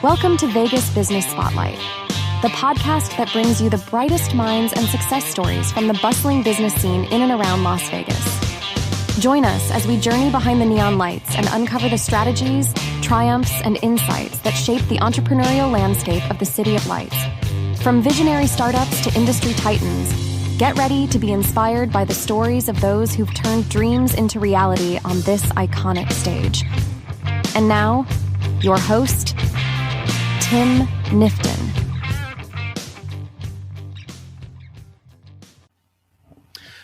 Welcome to Vegas Business Spotlight, the podcast that brings you the brightest minds and success stories from the bustling business scene in and around Las Vegas. Join us as we journey behind the neon lights and uncover the strategies, triumphs, and insights that shape the entrepreneurial landscape of the City of Lights. From visionary startups to industry titans, get ready to be inspired by the stories of those who've turned dreams into reality on this iconic stage. And now, your host, Tim Knifton.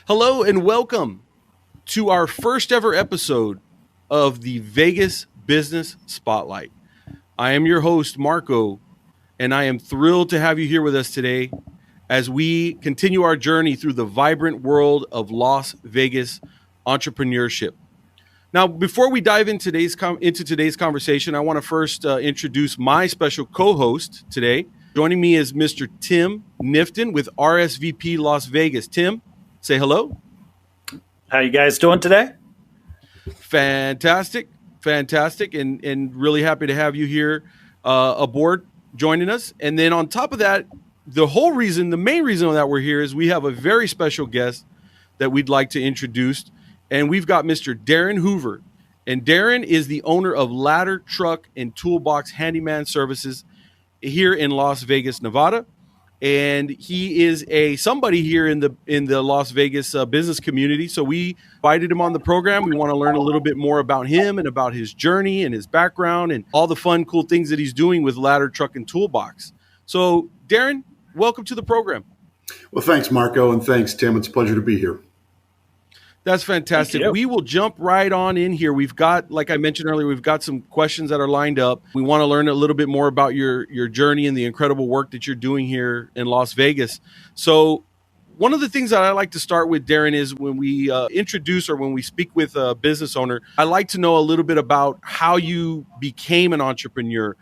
Hello and welcome to our first ever episode of the Vegas Business Spotlight. I am your host, Marco, and I am thrilled to have you here with us today as we continue our journey through the vibrant world of Las Vegas entrepreneurship. Now, before we dive into today's conversation, I want to first introduce my special co-host today. Joining me is Mr. Tim Knifton with RSVP Las Vegas. Tim, say hello. How you guys doing today? Fantastic, and really happy to have you here aboard joining us. And then on top of that, the main reason that we're here is we have a very special guest that we'd like to introduce. And we've got Mr. Darren Hoover. And Darin is the owner of Ladder, Truck, and Toolbox Handyman Services here in Las Vegas, Nevada. And he is somebody here in the Las Vegas business community. So we invited him on the program. We want to learn a little bit more about him and about his journey and his background and all the fun, cool things that he's doing with Ladder, Truck, and Toolbox. So Darin, welcome to the program. Well, thanks, Marco, and thanks, Tim. It's a pleasure to be here. That's fantastic. We will jump right on in here. We've got, like I mentioned earlier, we've got some questions that are lined up. We want to learn a little bit more about your journey and the incredible work that you're doing here in Las Vegas. So one of the things that I like to start with, Darin, is when we introduce or when we speak with a business owner, I like to know a little bit about how you became an entrepreneur.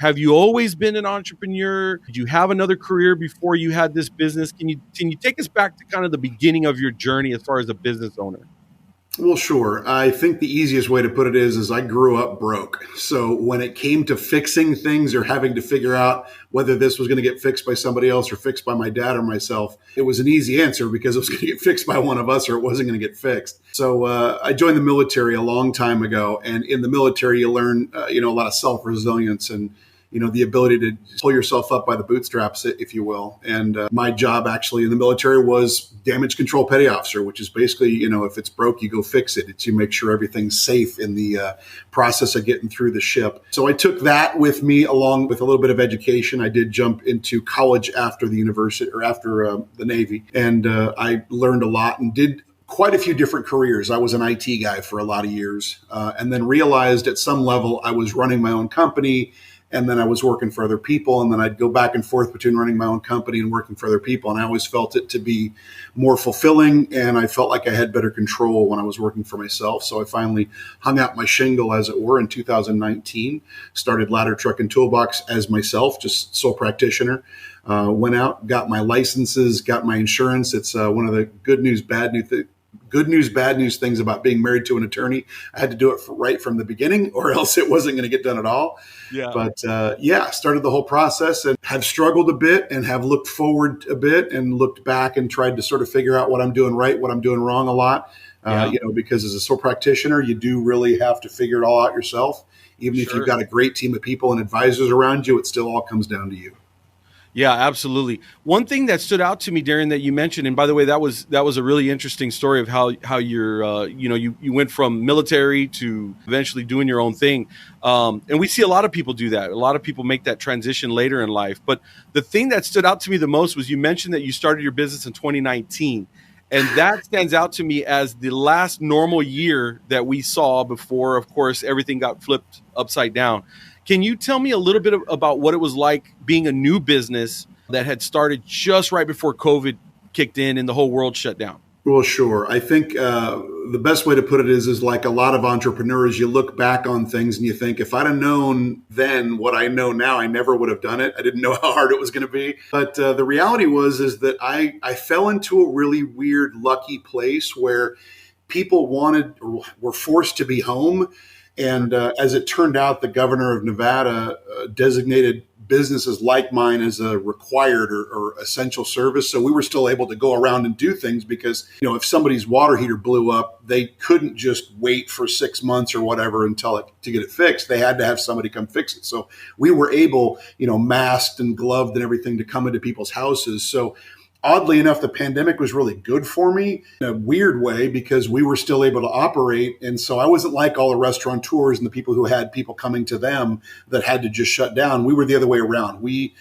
Have you always been an entrepreneur? Did you have another career before you had this business? Can you take us back to kind of the beginning of your journey as far as a business owner? Well, sure. I think the easiest way to put it is I grew up broke. So when it came to fixing things or having to figure out whether this was going to get fixed by somebody else or fixed by my dad or myself, it was an easy answer because it was going to get fixed by one of us or it wasn't going to get fixed. So I joined the military a long time ago. And in the military, you learn, a lot of self-resilience and the ability to pull yourself up by the bootstraps, if you will. And my job actually in the military was damage control petty officer, which is basically, if it's broke, you go fix it. It's you make sure everything's safe in the process of getting through the ship. So I took that with me along with a little bit of education. I did jump into college after the university or after the Navy. And I learned a lot and did quite a few different careers. I was an IT guy for a lot of years and then realized at some level I was running my own company. And then I was working for other people. And then I'd go back and forth between running my own company and working for other people. And I always felt it to be more fulfilling. And I felt like I had better control when I was working for myself. So I finally hung out my shingle, as it were, in 2019, started Ladder, Truck, and Toolbox as myself, just sole practitioner. Went out, got my licenses, got my insurance. It's one of the good news, bad news things about being married to an attorney. I had to do it right from the beginning or else it wasn't going to get done at all. Yeah. But started the whole process and have struggled a bit and have looked forward a bit and looked back and tried to sort of figure out what I'm doing right, what I'm doing wrong a lot. Because as a sole practitioner, you do really have to figure it all out yourself. Even if you've got a great team of people and advisors around you, it still all comes down to you. Yeah, absolutely. One thing that stood out to me, Darin, that you mentioned, and by the way, that was a really interesting story of how you're, you went from military to eventually doing your own thing. And we see a lot of people do that. A lot of people make that transition later in life. But the thing that stood out to me the most was you mentioned that you started your business in 2019. And that stands out to me as the last normal year that we saw before, of course, everything got flipped upside down. Can you tell me a little bit about what it was like being a new business that had started just right before COVID kicked in and the whole world shut down? Well, sure. I think the best way to put it is like a lot of entrepreneurs, you look back on things and you think, if I'd have known then what I know now, I never would have done it. I didn't know how hard it was going to be. But the reality is that I fell into a really weird, lucky place where people were forced to be home. And as it turned out, the governor of Nevada designated businesses like mine as a required or essential service. So we were still able to go around and do things because, if somebody's water heater blew up, they couldn't just wait for 6 months or whatever to get it fixed. They had to have somebody come fix it. So we were able, masked and gloved and everything, to come into people's houses. So oddly enough, the pandemic was really good for me in a weird way because we were still able to operate. And so I wasn't like all the restaurateurs and the people who had people coming to them that had to just shut down. We were the other way around. We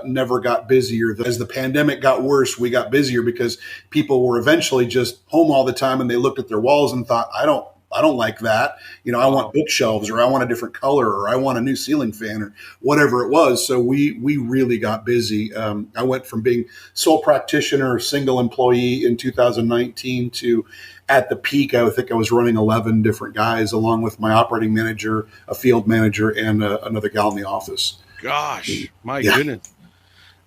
never got busier. As the pandemic got worse, we got busier because people were eventually just home all the time, and they looked at their walls and thought, I don't like that. I want bookshelves, or I want a different color, or I want a new ceiling fan, or whatever it was. So we really got busy. I went from being sole practitioner, single employee in 2019 to, at the peak, I think I was running 11 different guys, along with my operating manager, a field manager, and another gal in the office. Gosh, my goodness.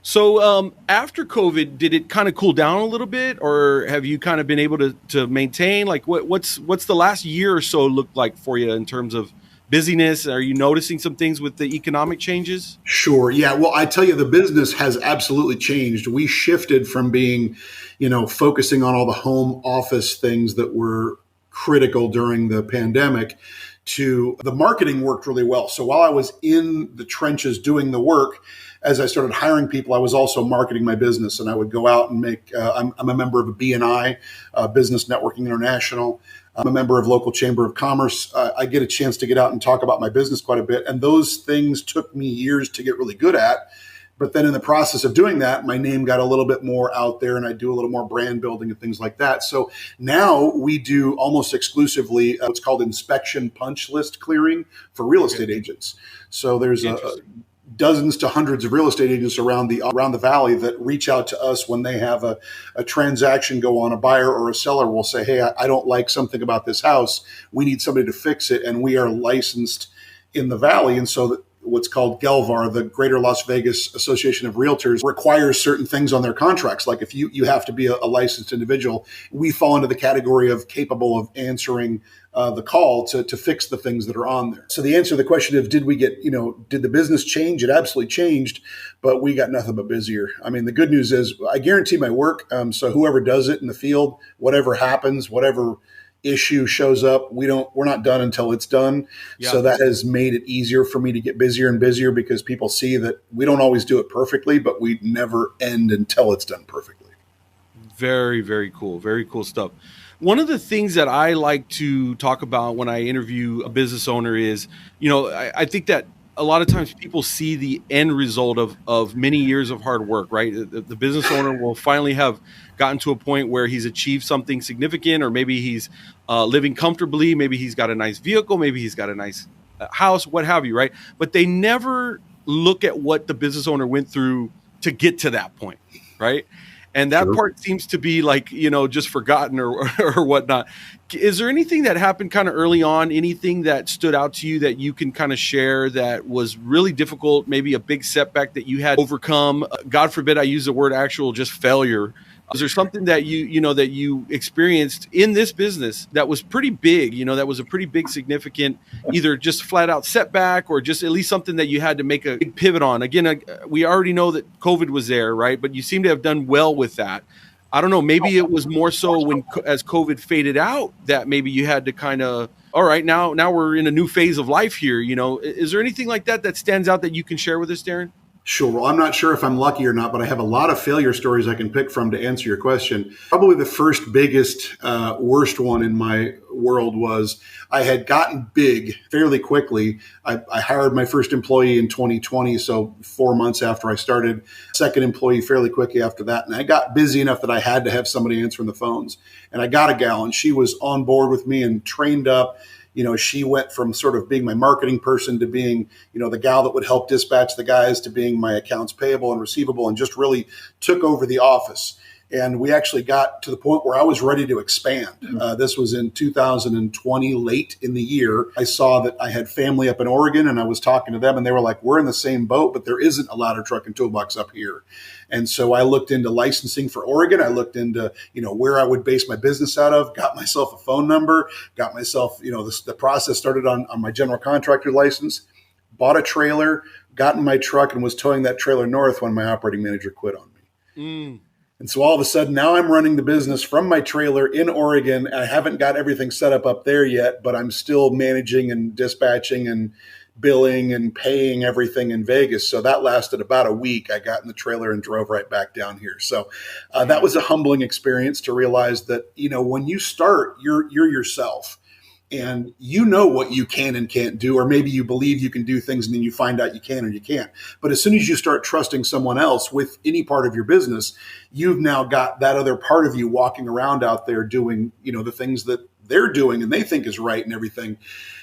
So after COVID, did it kind of cool down a little bit, or have you kind of been able to maintain? Like what's the last year or so looked like for you in terms of busyness? Are you noticing some things with the economic changes? Sure. Yeah. Well, I tell you, the business has absolutely changed. We shifted from being, focusing on all the home office things that were critical during the pandemic to the marketing worked really well. So while I was in the trenches doing the work, as I started hiring people, I was also marketing my business, and I would go out and make, I'm a member of a BNI, Business Networking International. I'm a member of local chamber of commerce. I get a chance to get out and talk about my business quite a bit. And those things took me years to get really good at. But then in the process of doing that, my name got a little bit more out there, and I do a little more brand building and things like that. So now we do almost exclusively what's called inspection punch list clearing for real estate agents. So there's dozens to hundreds of real estate agents around the valley that reach out to us when they have a transaction go on. A buyer or a seller will say, hey, I don't like something about this house. We need somebody to fix it. And we are licensed in the valley. And so what's called GELVAR, the Greater Las Vegas Association of Realtors, requires certain things on their contracts. Like if you have to be a licensed individual, we fall into the category of capable of answering the call to fix the things that are on there. So the answer to the question of did the business change? It absolutely changed, but we got nothing but busier. I mean, the good news is I guarantee my work. So whoever does it in the field, whatever happens, whatever issue shows up, we're not done until it's done. Yeah. So that has made it easier for me to get busier and busier because people see that we don't always do it perfectly, but we never end until it's done perfectly. Very, very cool. Very cool stuff. One of the things that I like to talk about when I interview a business owner is, I think that a lot of times people see the end result of many years of hard work, right? The business owner will finally have gotten to a point where he's achieved something significant, or maybe he's living comfortably. Maybe he's got a nice vehicle. Maybe he's got a nice house, what have you, right? But they never look at what the business owner went through to get to that point, right? And that part seems to be like, just forgotten or whatnot. Is there anything that happened kind of early on, anything that stood out to you that you can kind of share that was really difficult, maybe a big setback that you had to overcome? God forbid I use the word actual, just failure. Is there something that you experienced in this business that was pretty big, that was a pretty big, significant, either just flat out setback or just at least something that you had to make a big pivot on? Again, we already know that COVID was there, right? But you seem to have done well with that. I don't know, maybe it was more so as COVID faded out that maybe you had to kind of, all right, now we're in a new phase of life here. Is there anything like that stands out that you can share with us, Darren? Sure. Well, I'm not sure if I'm lucky or not, but I have a lot of failure stories I can pick from to answer your question. Probably the first biggest, worst one in my world was I had gotten big fairly quickly. I hired my first employee in 2020, so 4 months after I started, second employee fairly quickly after that. And I got busy enough that I had to have somebody answering the phones. And I got a gal, and she was on board with me and trained up. She went from sort of being my marketing person to being, the gal that would help dispatch the guys to being my accounts payable and receivable, and just really took over the office. And we actually got to the point where I was ready to expand. This was in 2020, late in the year. I saw that I had family up in Oregon, and I was talking to them, and they were like, we're in the same boat, but there isn't a ladder truck and toolbox up here. And so I looked into licensing for Oregon. I looked into, where I would base my business out of, got myself a phone number, got myself, the process started on my general contractor license, bought a trailer, got in my truck, and was towing that trailer north when my operating manager quit on me. And so all of a sudden now I'm running the business from my trailer in Oregon. I haven't got everything set up there yet, but I'm still managing and dispatching and billing and paying everything in Vegas. So that lasted about a week. I got in the trailer and drove right back down here. So that was a humbling experience to realize that, when you start, you're yourself. And you know what you can and can't do, or maybe you believe you can do things and then you find out you can or you can't. But as soon as you start trusting someone else with any part of your business, you've now got that other part of you walking around out there doing, the things that they're doing and they think is right and everything.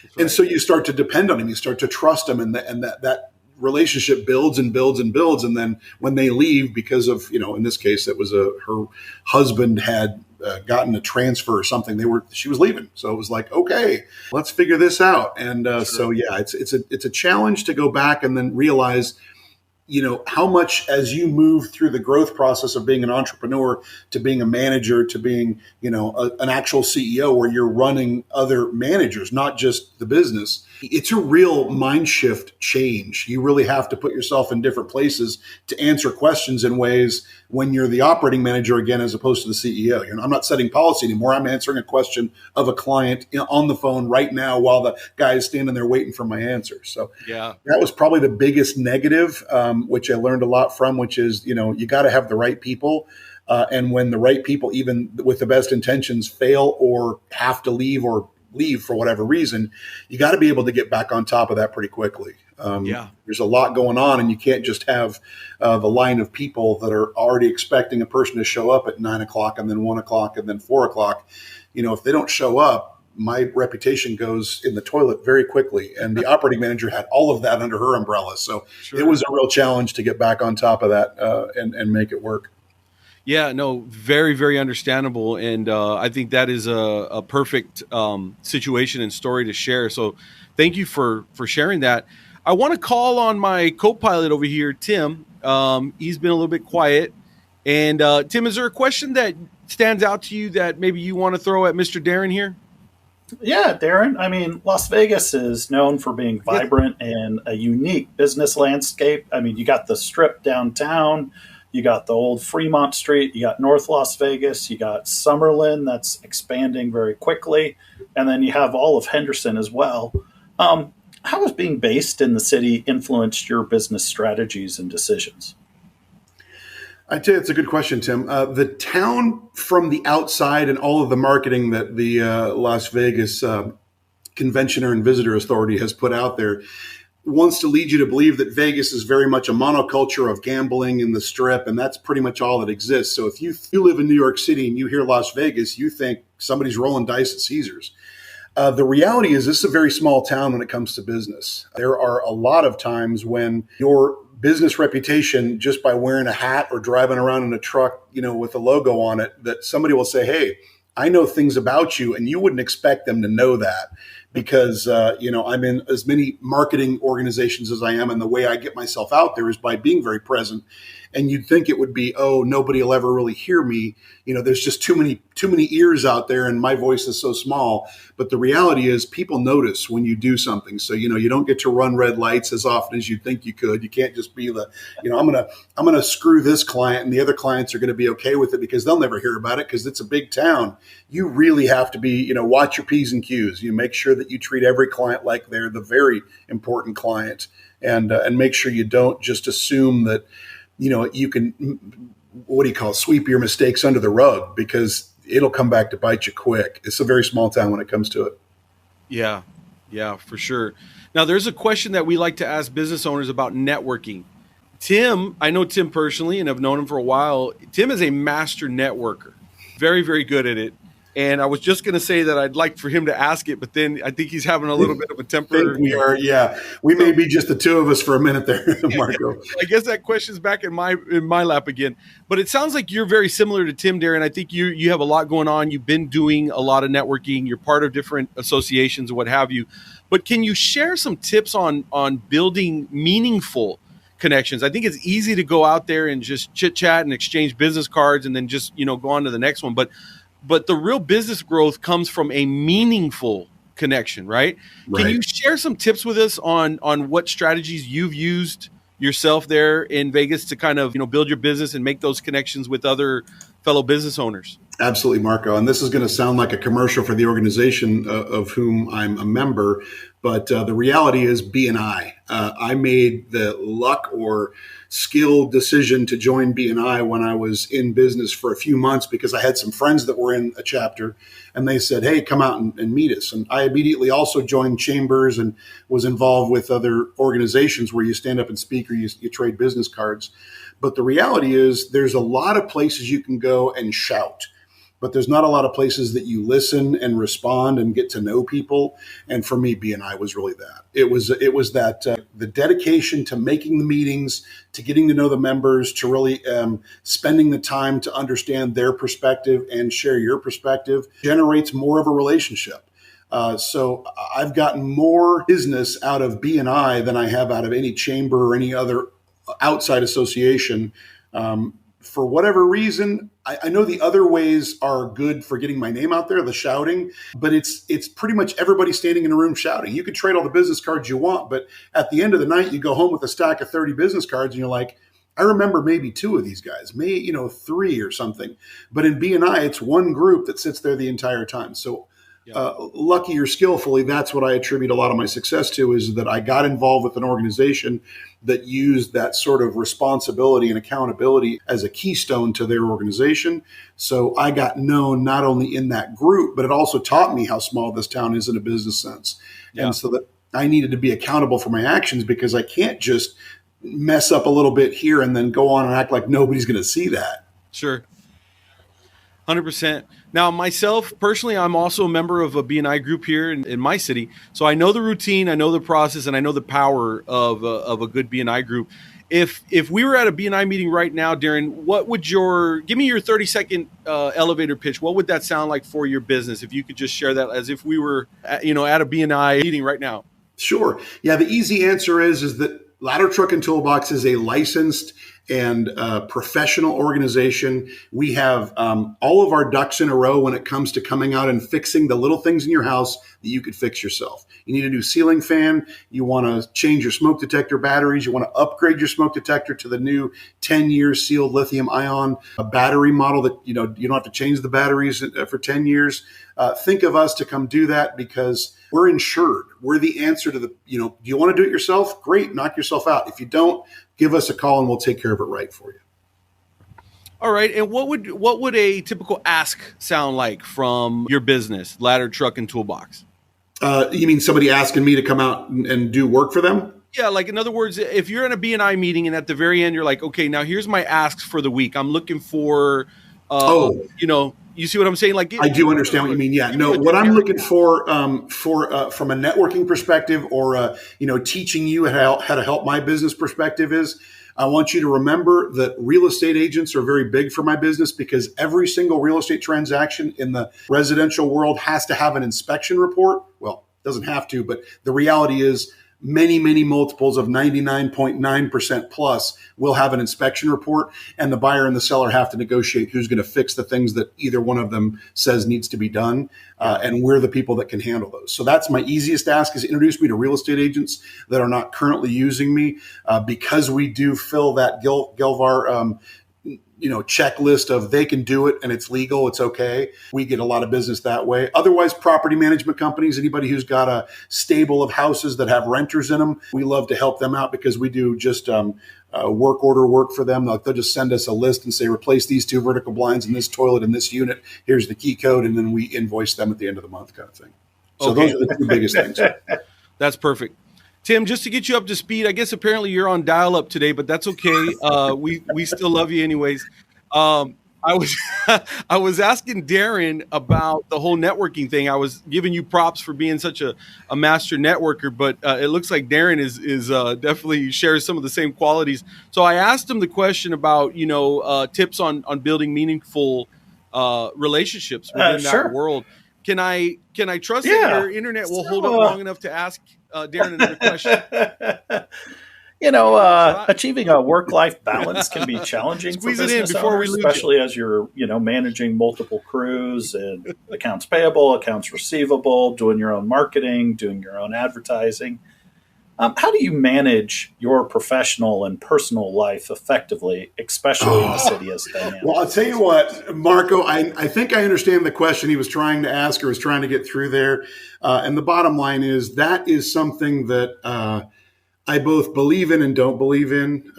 Right. And so you start to depend on them, you start to trust them, and that relationship builds and builds and builds. And then when they leave, because of, in this case, it was her husband had gotten a transfer or something, she was leaving. So it was like, okay, let's figure this out. And so, yeah, it's a challenge to go back and then realize, how much as you move through the growth process of being an entrepreneur to being a manager to being, an actual CEO where you're running other managers, not just the business. It's a real mind shift change. You really have to put yourself in different places to answer questions in ways when you're the operating manager again, as opposed to the CEO. I'm not setting policy anymore. I'm answering a question of a client on the phone right now while the guy is standing there waiting for my answer. So yeah, that was probably the biggest negative, which I learned a lot from, which is, you got to have the right people. And when the right people, even with the best intentions, fail or have to leave for whatever reason, you got to be able to get back on top of that pretty quickly. There's a lot going on, and you can't just have the line of people that are already expecting a person to show up at 9 o'clock and then 1 o'clock and then 4 o'clock. If they don't show up, my reputation goes in the toilet very quickly. And the operating manager had all of that under her umbrella. So It was a real challenge to get back on top of that and make it work. Yeah, no, very, very understandable. And I think that is a perfect situation and story to share. So thank you for sharing that. I want to call on my co-pilot over here, Tim. He's been a little bit quiet. And Tim, is there a question that stands out to you that maybe you want to throw at Mr. Darin here? Yeah, Darin. I mean, Las Vegas is known for being vibrant and a unique business landscape. I mean, you got the Strip downtown. You got the old Fremont Street, you got North Las Vegas, you got Summerlin that's expanding very quickly, and then you have all of Henderson as well. How has being based in the city influenced your business strategies and decisions? I'd say it's a good question, Tim. The town from the outside and all of the marketing that the Las Vegas Conventioner and Visitor Authority has put out there wants to lead you to believe that Vegas is very much a monoculture of gambling in the Strip, and that's pretty much all that exists. So if you live in New York City and you hear Las Vegas, you think somebody's rolling dice at Caesars. The reality is this is a very small town when it comes to business. There are a lot of times when your business reputation, just by wearing a hat or driving around in a truck, with a logo on it, that somebody will say, hey, I know things about you, and you wouldn't expect them to know that. Because, I'm in as many marketing organizations as I am. And the way I get myself out there is by being very present. And you'd think it would be, oh, nobody will ever really hear me. There's just too many ears out there and my voice is so small. But the reality is people notice when you do something. So, you don't get to run red lights as often as you think you could. You can't just be I'm going to screw this client and the other clients are going to be okay with it because they'll never hear about it because it's a big town. You really have to be, watch your P's and Q's. You make sure that you treat every client like they're the very important client and make sure you don't just assume that, you can, sweep your mistakes under the rug because it'll come back to bite you quick. It's a very small town when it comes to it. Yeah, for sure. Now, there's a question that we like to ask business owners about networking. Tim, I know Tim personally and have known him for a while. Tim is a master networker, very, very good at it. And I was just going to say that I'd like for him to ask it, but then I think he's having a little bit of a temper. I think we are, yeah. We may be just the two of us for a minute there, Marco. I guess that question's back in my lap again. But it sounds like you're very similar to Tim, Darren. I think you have a lot going on. You've been doing a lot of networking. You're part of different associations and what have you. But can you share some tips on building meaningful connections? I think it's easy to go out there and just chit chat and exchange business cards and then just, go on to the next one. But the real business growth comes from a meaningful connection, right? Can you share some tips with us on what strategies you've used yourself there in Vegas to kind of, build your business and make those connections with other fellow business owners? Absolutely, Marco. And this is going to sound like a commercial for the organization of whom I'm a member, but the reality is B&I. I made the luck or skill decision to join B&I when I was in business for a few months because I had some friends that were in a chapter and they said, hey, come out and meet us. And I immediately also joined chambers and was involved with other organizations where you stand up and speak or you trade business cards. But the reality is there's a lot of places you can go and shout, but there's not a lot of places that you listen and respond and get to know people. And for me, B&I was really that. It was that the dedication to making the meetings, to getting to know the members, to really spending the time to understand their perspective and share your perspective generates more of a relationship. So I've gotten more business out of B&I than I have out of any chamber or any other outside association. For whatever reason, I know the other ways are good for getting my name out there, the shouting, but it's pretty much everybody standing in a room shouting. You could trade all the business cards you want, but at the end of the night, you go home with a stack of 30 business cards and you're like, I remember maybe two of these guys, maybe, three or something. But in B&I, it's one group that sits there the entire time. So lucky or skillfully, that's what I attribute a lot of my success to, is that I got involved with an organization that used that sort of responsibility and accountability as a keystone to their organization. So I got known not only in that group, but it also taught me how small this town is in a business sense. Yeah. And so that I needed to be accountable for my actions because I can't just mess up a little bit here and then go on and act like nobody's going to see that. Sure. 100%. Now, myself, personally, I'm also a member of a B&I group here in my city. So I know the routine, I know the process, and I know the power of a good B&I group. If we were at a B&I meeting right now, Darren, what would give me your 30-second elevator pitch. What would that sound like for your business? If you could just share that as if we were, at a B&I meeting right now. Sure. Yeah, the easy answer is that Ladder Truck and Toolbox is a licensed and professional organization. We have all of our ducks in a row when it comes to coming out and fixing the little things in your house that you could fix yourself. You need a new ceiling fan. You want to change your smoke detector batteries. You want to upgrade your smoke detector to the new 10-year sealed lithium ion battery model that, you don't have to change the batteries for 10 years. Think of us to come do that because we're insured. We're the answer to do you want to do it yourself? Great. Knock yourself out. If you don't, give us a call and we'll take care of it right for you. All right. And what would a typical ask sound like from your business, Ladder Truck and Toolbox? You mean somebody asking me to come out and do work for them? Yeah. Like, in other words, if you're in a B&I meeting and at the very end, you're like, okay, now here's my asks for the week. I'm looking for, you see what I'm saying? Like, I do understand what you mean. Yeah, no, what I'm looking for from a networking perspective or, teaching you how to help my business perspective is I want you to remember that real estate agents are very big for my business because every single real estate transaction in the residential world has to have an inspection report. Well, it doesn't have to, but the reality is many, many multiples of 99.9% plus will have an inspection report, and the buyer and the seller have to negotiate who's going to fix the things that either one of them says needs to be done. And we're the people that can handle those. So that's my easiest ask, is introduce me to real estate agents that are not currently using me, because we do fill that Gelvar checklist of they can do it and it's legal, it's okay. We get a lot of business that way. Otherwise, property management companies, anybody who's got a stable of houses that have renters in them, we love to help them out because we do just work order work for them. They'll just send us a list and say, replace these 2 vertical blinds in this toilet in this unit. Here's the key code. And then we invoice them at the end of the month, kind of thing. So okay. Those are the 2 biggest things. That's perfect. Tim, just to get you up to speed, I guess apparently you're on dial-up today, but that's okay. We still love you anyways. I was I was asking Darin about the whole networking thing. I was giving you props for being such a master networker, but it looks like Darin is definitely shares some of the same qualities. So I asked him the question about tips on building meaningful relationships within Sure. that world. Can I trust that Yeah. your internet will hold up long enough to ask Darin another question? Achieving a work-life balance can be challenging for Squeeze it in business before we owners, lose you. especially as you're, managing multiple crews and accounts payable, accounts receivable, doing your own marketing, doing your own advertising. How do you manage your professional and personal life effectively, especially in a city as dynamic? Well, I'll tell you what, Marco, I think I understand the question he was trying to ask or was trying to get through there. And the bottom line is that is something that I both believe in and don't believe in.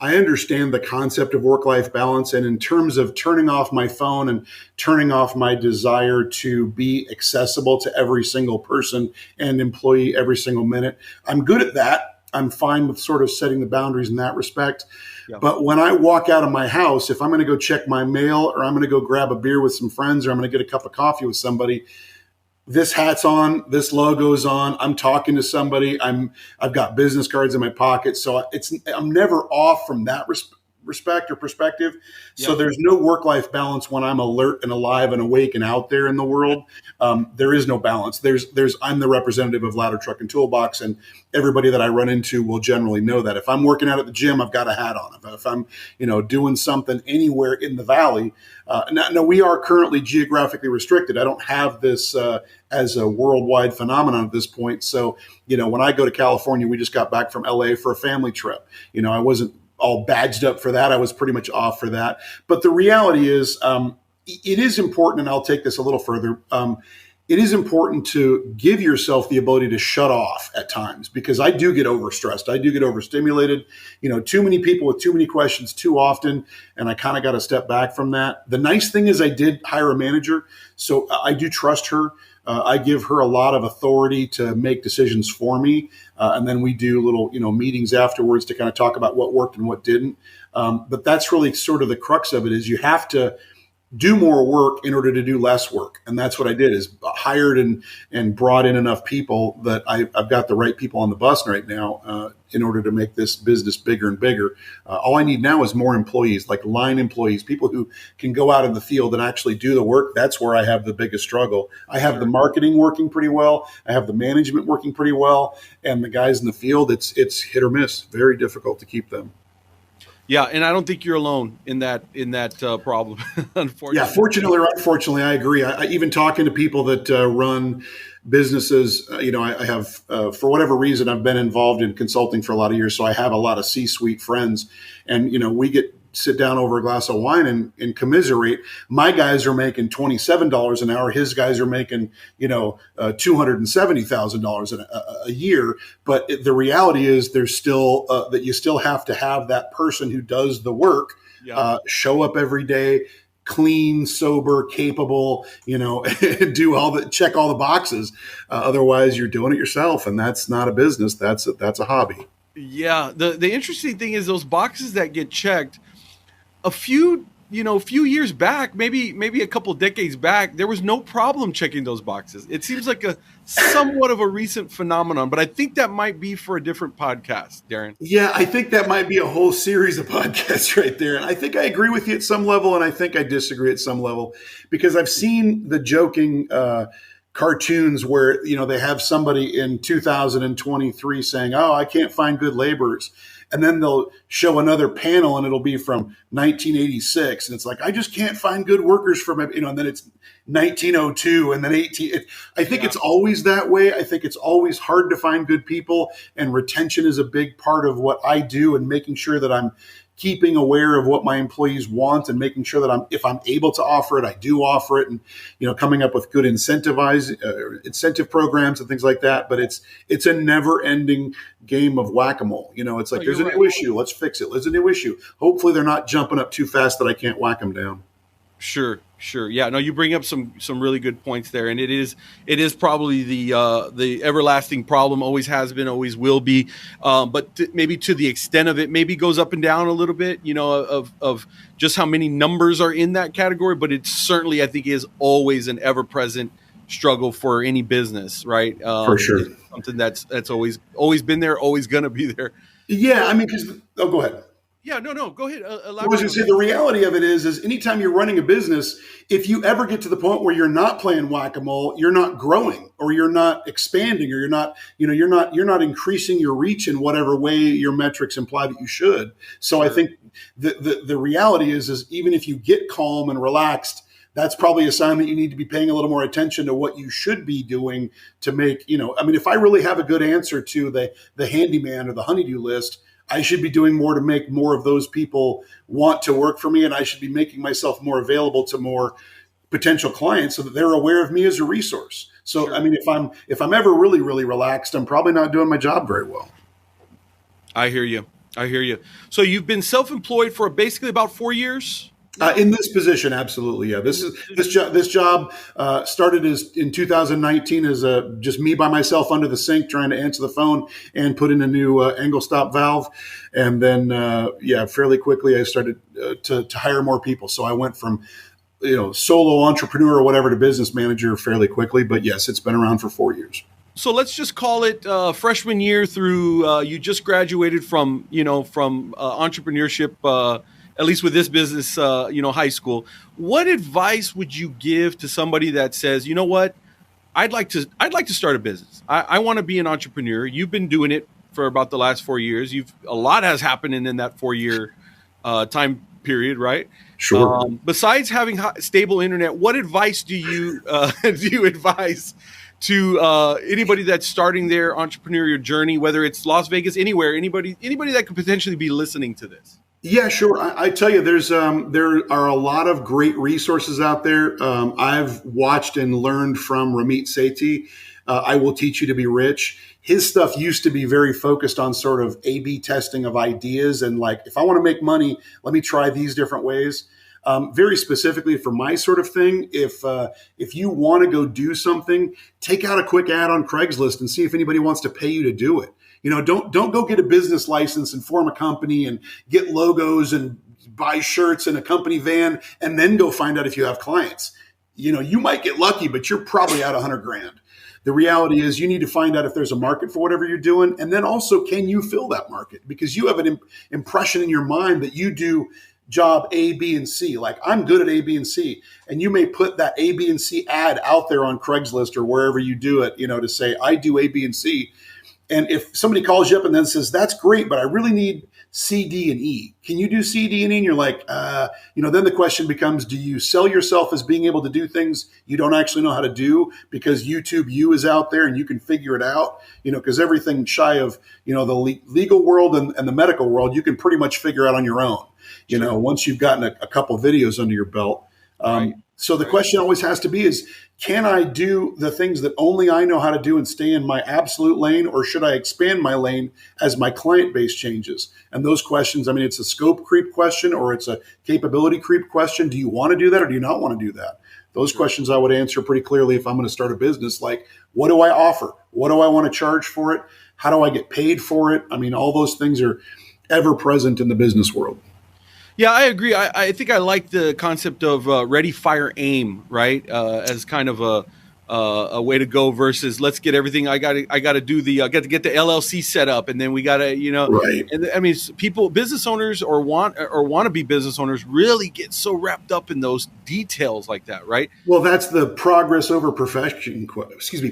I understand the concept of work-life balance. And in terms of turning off my phone and turning off my desire to be accessible to every single person and employee every single minute, I'm good at that. I'm fine with sort of setting the boundaries in that respect. Yeah. But when I walk out of my house, if I'm going to go check my mail or I'm going to go grab a beer with some friends or I'm going to get a cup of coffee with somebody, this hat's on, this logo's on, I'm talking to somebody, I've got business cards in my pocket. So I'm never off from that respect or perspective. Yep. So there's no work-life balance when I'm alert and alive and awake and out there in the world. There is no balance. I'm the representative of Ladder Truck and Toolbox, and everybody that I run into will generally know that. If I'm working out at the gym, I've got a hat on. If I'm, doing something anywhere in the valley, now we are currently geographically restricted. I don't have this as a worldwide phenomenon at this point. So, when I go to California, we just got back from LA for a family trip. I wasn't all badged up for that. I was pretty much off for that. But the reality is, it is important, and I'll take this a little further. It is important to give yourself the ability to shut off at times, because I do get overstressed. I do get overstimulated, too many people with too many questions too often. And I kind of got to step back from that. The nice thing is I did hire a manager, so I do trust her. I give her a lot of authority to make decisions for me. And then we do little, meetings afterwards to kind of talk about what worked and what didn't. But that's really sort of the crux of it, is you have to do more work in order to do less work. And that's what I did, is hired and brought in enough people that I've got the right people on the bus right now in order to make this business bigger and bigger. All I need now is more employees, like line employees, people who can go out in the field and actually do the work. That's where I have the biggest struggle. I have the marketing working pretty well. I have the management working pretty well. And the guys in the field, it's hit or miss. Very difficult to keep them. Yeah, and I don't think you're alone in that problem. Unfortunately, yeah. Fortunately or unfortunately, I agree. I even talking to people that run businesses. I have for whatever reason, I've been involved in consulting for a lot of years, so I have a lot of C-suite friends, and we sit down over a glass of wine and commiserate. My guys are making $27 an hour. His guys are making, $270,000 a year. But the reality is there's still that you still have to have that person who does the work, show up every day, clean, sober, capable, check all the boxes. Otherwise you're doing it yourself, and that's not a business. That's a hobby. Yeah. The interesting thing is those boxes that get checked, a few years back, maybe a couple decades back, there was no problem checking those boxes. It seems like a somewhat of a recent phenomenon, but I think that might be for a different podcast, Darin. Yeah, I think that might be a whole series of podcasts right there. And I think I agree with you at some level, and I think I disagree at some level, because I've seen the joking cartoons where, they have somebody in 2023 saying, "Oh, I can't find good laborers." And then they'll show another panel and it'll be from 1986. And it's like, "I just can't find good workers from," and then it's 1902 and then 18. I think it's always that way. I think it's always hard to find good people, and retention is a big part of what I do, and making sure that I'm keeping aware of what my employees want and making sure that if I'm able to offer it, I do offer it, and, coming up with good incentive programs and things like that. But it's a never ending game of whack-a-mole. It's like, there's a new issue. Let's fix it. There's a new issue. Hopefully they're not jumping up too fast that I can't whack them down. Sure. Sure. Yeah. No, you bring up some really good points there, and it is probably the everlasting problem. Always has been, always will be. But maybe to the extent of it, maybe goes up and down a little bit. Of just how many numbers are in that category. But it certainly, I think, is always an ever present struggle for any business. Right. For sure. It's something that's always been there, always going to be there. Yeah. I mean, go ahead. Yeah, no, go ahead. I was going to say the reality of it is anytime you're running a business, if you ever get to the point where you're not playing whack-a-mole, you're not growing, or you're not expanding, or you're not increasing your reach in whatever way your metrics imply that you should. So I think the reality is even if you get calm and relaxed, that's probably a sign that you need to be paying a little more attention to what you should be doing to make, if I really have a good answer to the handyman or the honeydew list, I should be doing more to make more of those people want to work for me, and I should be making myself more available to more potential clients so that they're aware of me as a resource. So, sure. I mean, if I'm ever really, really relaxed, I'm probably not doing my job very well. I hear you. So you've been self-employed for basically about 4 years? In this position, absolutely, yeah. This job started in 2019 as just me by myself under the sink trying to answer the phone and put in a new angle stop valve, and then fairly quickly I started to hire more people. So I went from solo entrepreneur or whatever to business manager fairly quickly. But yes, it's been around for 4 years. So let's just call it freshman year through. You just graduated from entrepreneurship. At least with this business, high school. What advice would you give to somebody that says, you know what, I'd like to start a business. I want to be an entrepreneur. You've been doing it for about the last 4 years. A lot has happened in that 4 year time period, right? Sure. Besides having stable internet, what advice do you advise to anybody that's starting their entrepreneurial journey, whether it's Las Vegas, anywhere, anybody that could potentially be listening to this? Yeah, sure. I tell you, there are a lot of great resources out there. I've watched and learned from Ramit Sethi. I Will Teach You to Be Rich. His stuff used to be very focused on sort of A/B testing of ideas and like, if I want to make money, let me try these different ways. Very specifically for my sort of thing, if you want to go do something, take out a quick ad on Craigslist and see if anybody wants to pay you to do it. Don't go get a business license and form a company and get logos and buy shirts in a company van and then go find out if you have clients. You might get lucky, but you're probably out $100,000. The reality is you need to find out if there's a market for whatever you're doing. And then also, can you fill that market? Because you have an impression in your mind that you do job A, B, and C. Like, I'm good at A, B, and C. And you may put that A, B, and C ad out there on Craigslist or wherever you do it, to say, I do A, B, and C. And if somebody calls you up and then says, that's great, but I really need C, D, and E. Can you do C, D, and E? And you're like, then the question becomes, do you sell yourself as being able to do things you don't actually know how to do because YouTube U is out there and you can figure it out? Because everything shy of, the legal world and the medical world, you can pretty much figure out on your own, Sure. Once you've gotten a couple of videos under your belt. Right. So the question always has to be is, can I do the things that only I know how to do and stay in my absolute lane, or should I expand my lane as my client base changes? And those questions, it's a scope creep question or it's a capability creep question. Do you want to do that or do you not want to do that? Those questions I would answer pretty clearly if I'm going to start a business. Like, what do I offer? What do I want to charge for it? How do I get paid for it? All those things are ever present in the business world. Yeah, I agree. I think I like the concept of ready, fire, aim, right? As kind of a way to go versus let's get everything. I got to do I got to get the LLC set up, and then we got to, Right. And people, business owners or want to be business owners really get so wrapped up in those details like that, right? Well, that's the progress over perfection.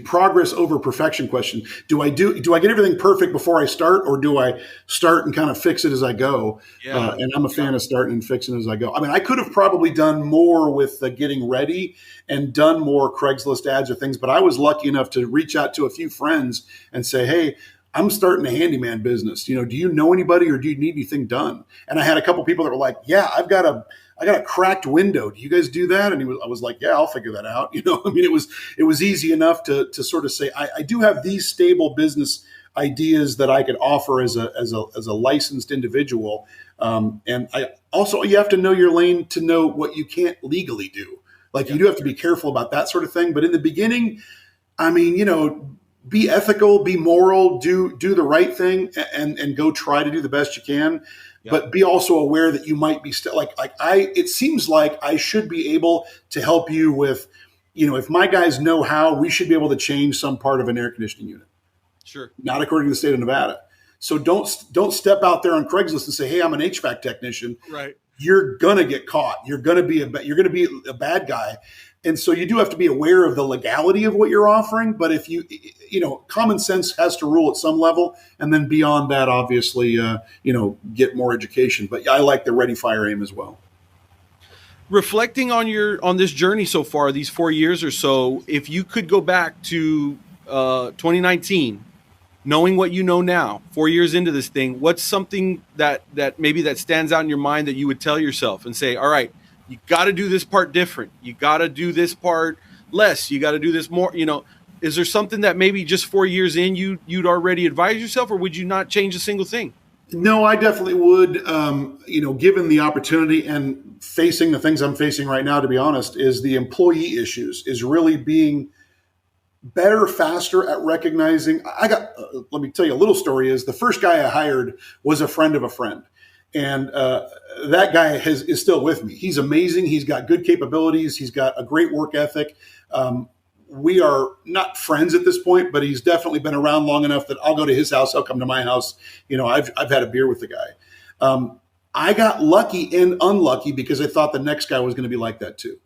Progress over perfection question. Do I get everything perfect before I start, or do I start and kind of fix it as I go? Yeah. And I'm a fan of starting and fixing as I go. I could have probably done more with the getting ready and done more Craigslist ads or things, but I was lucky enough to reach out to a few friends and say, hey, I'm starting a handyman business. Do you know anybody or do you need anything done? And I had a couple people that were like, yeah, I got a cracked window. Do you guys do that? And I was like, yeah, I'll figure that out. It was easy enough to sort of say, I do have these stable business ideas that I could offer as a licensed individual. And I also, you have to know your lane to know what you can't legally do. Like you do have to be careful about that sort of thing. But in the beginning, I mean, be ethical, be moral, do the right thing, and go try to do the best you can. Yep. But be also aware that you might be still it seems like I should be able to help you with, if my guys know how, we should be able to change some part of an air conditioning unit. Sure. Not according to the state of Nevada. So don't step out there on Craigslist and say, hey, I'm an HVAC technician. Right. You're going to get caught. You're going to be a bad guy. And so you do have to be aware of the legality of what you're offering. But if common sense has to rule at some level. And then beyond that, obviously, get more education. But I like the ready, fire, aim as well. Reflecting on this journey so far, these 4 years or so, if you could go back to 2019, knowing what you know now, 4 years into this thing, what's something that maybe that stands out in your mind that you would tell yourself and say, all right, you got to do this part different. You got to do this part less. You got to do this more. Is there something that maybe just 4 years in you'd already advise yourself, or would you not change a single thing? No, I definitely would. Given the opportunity and facing the things I'm facing right now, to be honest, is the employee issues, is really being better, faster at recognizing. Let me tell you a little story. Is the first guy I hired was a friend of a friend. And that guy is still with me. He's amazing. He's got good capabilities. He's got a great work ethic. We are not friends at this point, but he's definitely been around long enough that I'll go to his house. He'll come to my house. I've had a beer with the guy. I got lucky and unlucky because I thought the next guy was going to be like that too.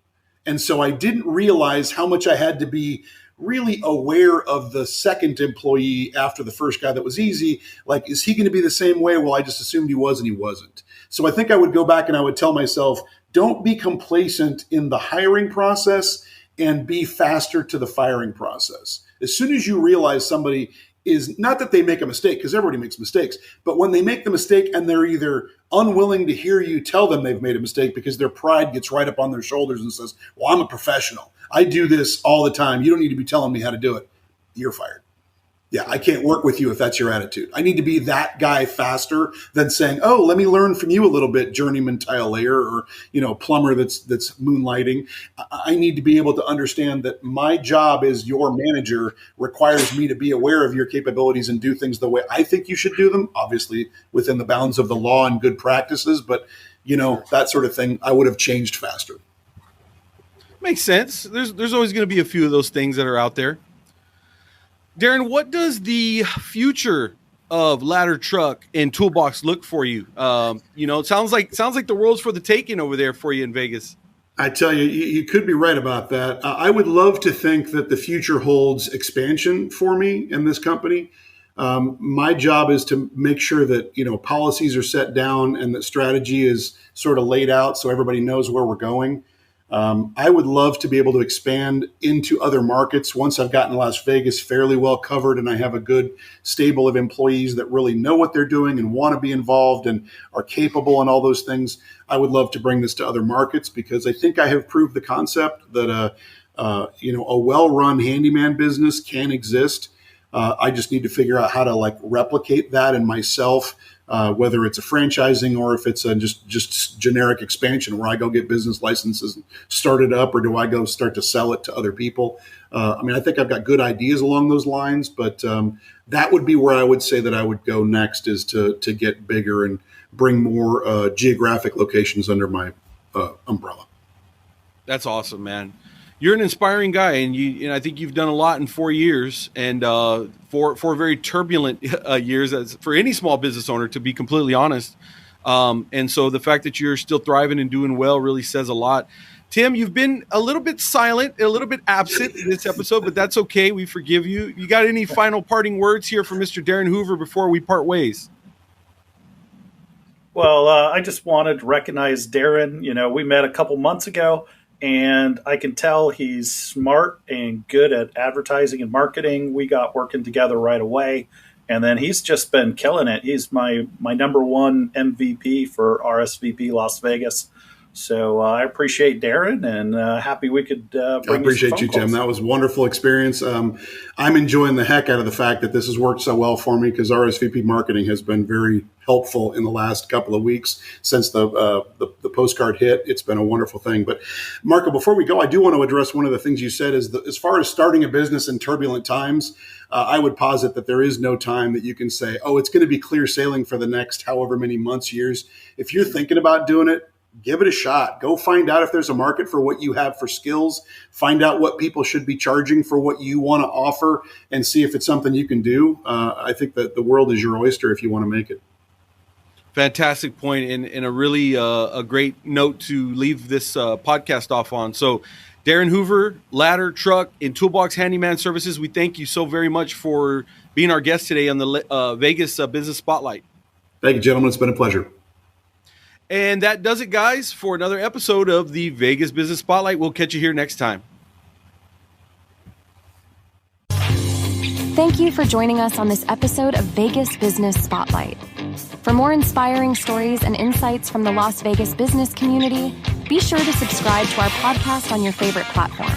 And so I didn't realize how much I had to be really aware of the second employee after the first guy that was easy. Like, is he going to be the same way? Well, I just assumed he was, and he wasn't. So I think I would go back and I would tell myself, don't be complacent in the hiring process and be faster to the firing process. As soon as you realize somebody is, not that they make a mistake, because everybody makes mistakes, but when they make the mistake and they're either unwilling to hear you tell them they've made a mistake because their pride gets right up on their shoulders and says, well, I'm a professional. I do this all the time. You don't need to be telling me how to do it. You're fired. Yeah, I can't work with you if that's your attitude. I need to be that guy faster than saying, oh, let me learn from you a little bit, journeyman tile layer or, plumber that's moonlighting. I need to be able to understand that my job as your manager requires me to be aware of your capabilities and do things the way I think you should do them, obviously within the bounds of the law and good practices. But, that sort of thing, I would have changed faster. Makes sense. There's always going to be a few of those things that are out there. Darin, what does the future of Ladder Truck and Toolbox look for you? It sounds like the world's for the taking over there for you in Vegas. I tell you, you could be right about that. I would love to think that the future holds expansion for me in this company. My job is to make sure that, policies are set down and that strategy is sort of laid out so everybody knows where we're going. I would love to be able to expand into other markets once I've gotten Las Vegas fairly well covered and I have a good stable of employees that really know what they're doing and want to be involved and are capable and all those things. I would love to bring this to other markets because I think I have proved the concept that a well-run handyman business can exist. I just need to figure out how to replicate that in myself. Whether it's a franchising or if it's a just generic expansion where I go get business licenses and start it up, or do I go start to sell it to other people? I think I've got good ideas along those lines, but that would be where I would say that I would go next is to get bigger and bring more geographic locations under my umbrella. That's awesome, man. You're an inspiring guy, and I think you've done a lot in 4 years, and four very turbulent years as for any small business owner, to be completely honest. And so the fact that you're still thriving and doing well really says a lot. Tim, you've been a little bit silent, a little bit absent in this episode, but that's okay. We forgive you. You got any final parting words here from Mr. Darren Hoover before we part ways? Well, I just wanted to recognize Darin. We met a couple months ago. And I can tell he's smart and good at advertising and marketing. We got working together right away. And then he's just been killing it. He's my number one MVP for RSVP Las Vegas. So I appreciate Darren, and happy we could bring I appreciate you, Tim. calls. That was a wonderful experience. I'm enjoying the heck out of the fact that this has worked so well for me, because RSVP marketing has been very helpful in the last couple of weeks since the postcard hit. It's been a wonderful thing. But Marco, before we go, I do want to address one of the things you said is as far as starting a business in turbulent times, I would posit that there is no time that you can say, oh, it's going to be clear sailing for the next however many months, years. If you're thinking about doing it, give it a shot. Go find out if there's a market for what you have for skills. Find out what people should be charging for what you want to offer, and see if it's something you can do. I think that the world is your oyster if you want to make it. Fantastic point, and a really a great note to leave this podcast off on. So, Darren Hoover, Ladder, Truck, and Toolbox Handyman Services, we thank you so very much for being our guest today on the Vegas Business Spotlight. Thank you, gentlemen. It's been a pleasure. And that does it, guys, for another episode of the Vegas Business Spotlight. We'll catch you here next time. Thank you for joining us on this episode of Vegas Business Spotlight. For more inspiring stories and insights from the Las Vegas business community, be sure to subscribe to our podcast on your favorite platform.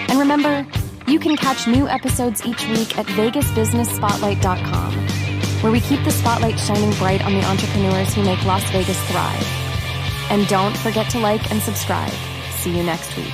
And remember, you can catch new episodes each week at vegasbusinessspotlight.com, where we keep the spotlight shining bright on the entrepreneurs who make Las Vegas thrive. And don't forget to like and subscribe. See you next week.